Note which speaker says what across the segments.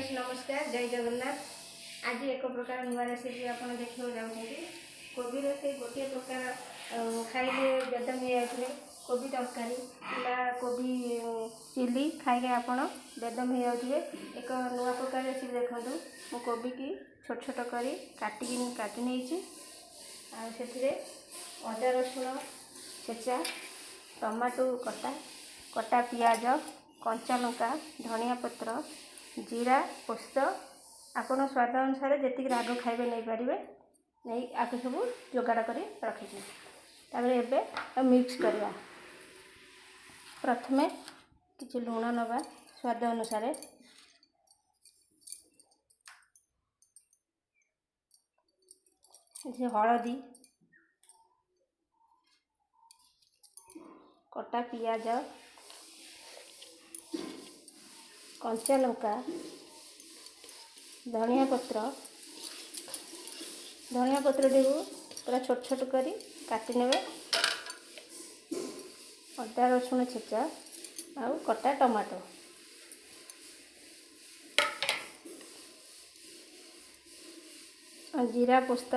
Speaker 1: Friends नमस्कार जय जगन्नाथ। आज एक प्रकार नुआ रेसिपी आप देखा जाऊँगी। कोबी से गोटे प्रकार खाइले बेदम हो कोबी तरकारी कोबी चिली खाइले आप बेदम हो एक नुआ प्रकार रेसिपी देखूँ। मु कोबी की छोट छोट कर काटी नहीं से अदा रसुण छेचा टमाटो कटा पियाज कंचा लंका धनिया पत्र जीरा पोस्त आपण स्वाद अनुसार जी राग खाइबे नहीं पारे नहीं आगे सब जोगाड़ कर रखी एवं मिक्स करवा। प्रथमे किसी लुण नवा स्वाद अनुसार हलदी कटा पियाज कंचा लंका धनिया पत्र टी पूरा छोट छोट कर काटी नेबे अदा रसुण छेचा आउ कटा टमाटो जीरा पोस्त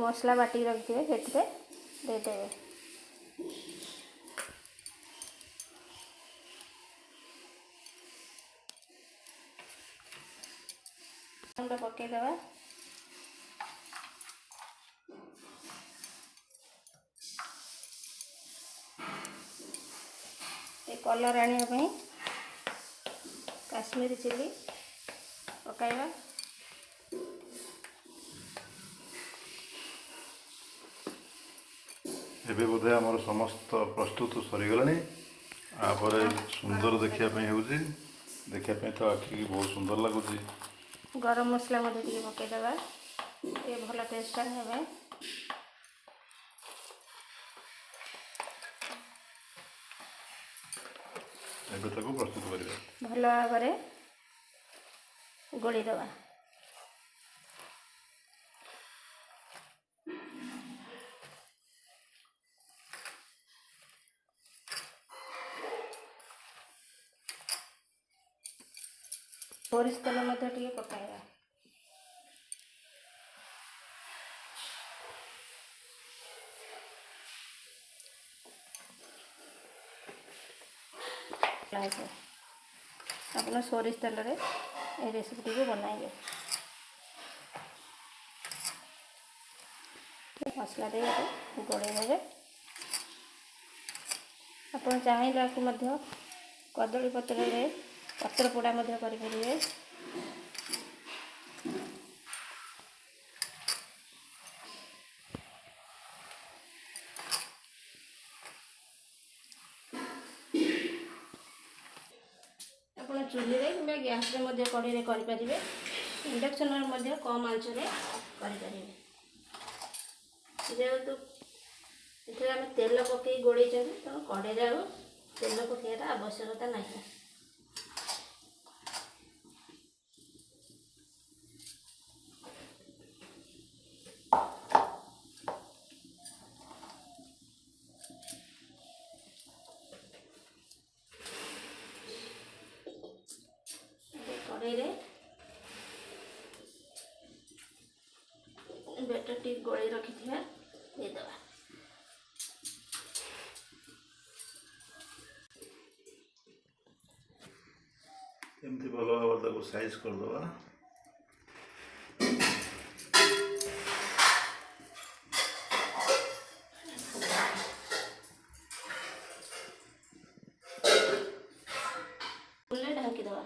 Speaker 1: मसला बाटी रखिए से देदेवे। पकईदे कलर आने काश्मीरी चिली पकाइबा।
Speaker 2: एबे बोधे आमर समस्त प्रस्तुत सरीगलानी आपर सुंदर देखापी हो देखापी तो आखि की बहुत सुंदर लगुच।
Speaker 1: गरम मसला पकईदे ये भल टेस्ट आने
Speaker 2: प्रस्तुत कर
Speaker 1: भल भाव गोलीदवा। सोरिष तेल पकाइबा। अपना सोरिष तेल रे ये रेसिपी को बनाइए। मसला दे गोड़े देवे। आप चाहिए कदली पत्र रे पत्र पोड़ा करें। चूल्हे कि गैस कड़े करें इंडक्शन कम आंच करें। जेहेतु ये आम तेल पकई गोड़े तेणु कड़े तेल पकड़ आवश्यकता नहीं। कड़े बेटर टी गोली रखी देदेवा।
Speaker 2: एमती भल भाव साइज करदे।
Speaker 1: ढांकीदवा।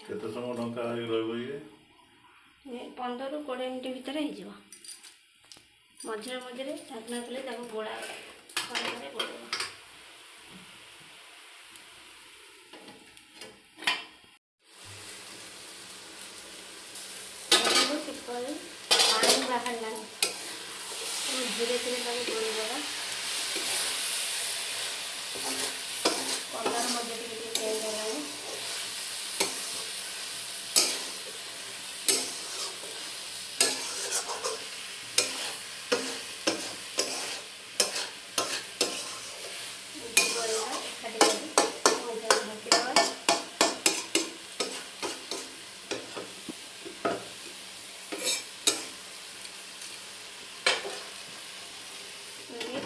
Speaker 2: केते समय ढंका ये
Speaker 1: 15-20 मिनट भितर हो मझे मझे ढाकना कले गोला पानी बाहर ना धीरे धीरे गोलदेवा। कलर मध्य चेंज होगा।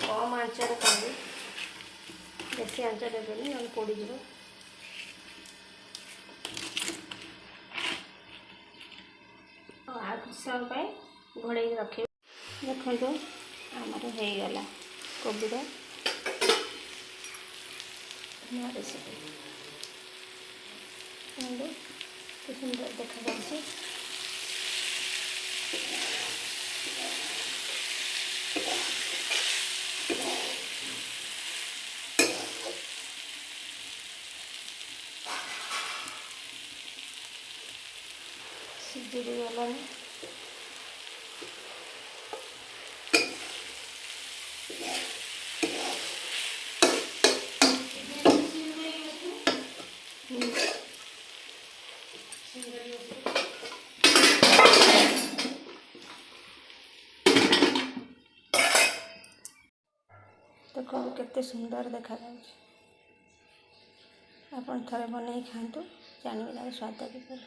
Speaker 1: कम आंचरे करी बेसी आंच देवेनि ना पोड़ीज आ कुछ समय घोड़े रखे देखो आमर हो गला कोबीर नया रेसिपी कि सुंदर देखा जाए। सीझी गलानी देखो केते सुंदर देखा जाଉଛି। आपण थरे बनै खातु जानिबे तार स्वाद किपर।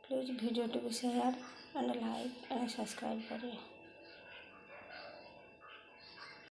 Speaker 1: प्लीज वीडियो टी share and like and subscribe करिए।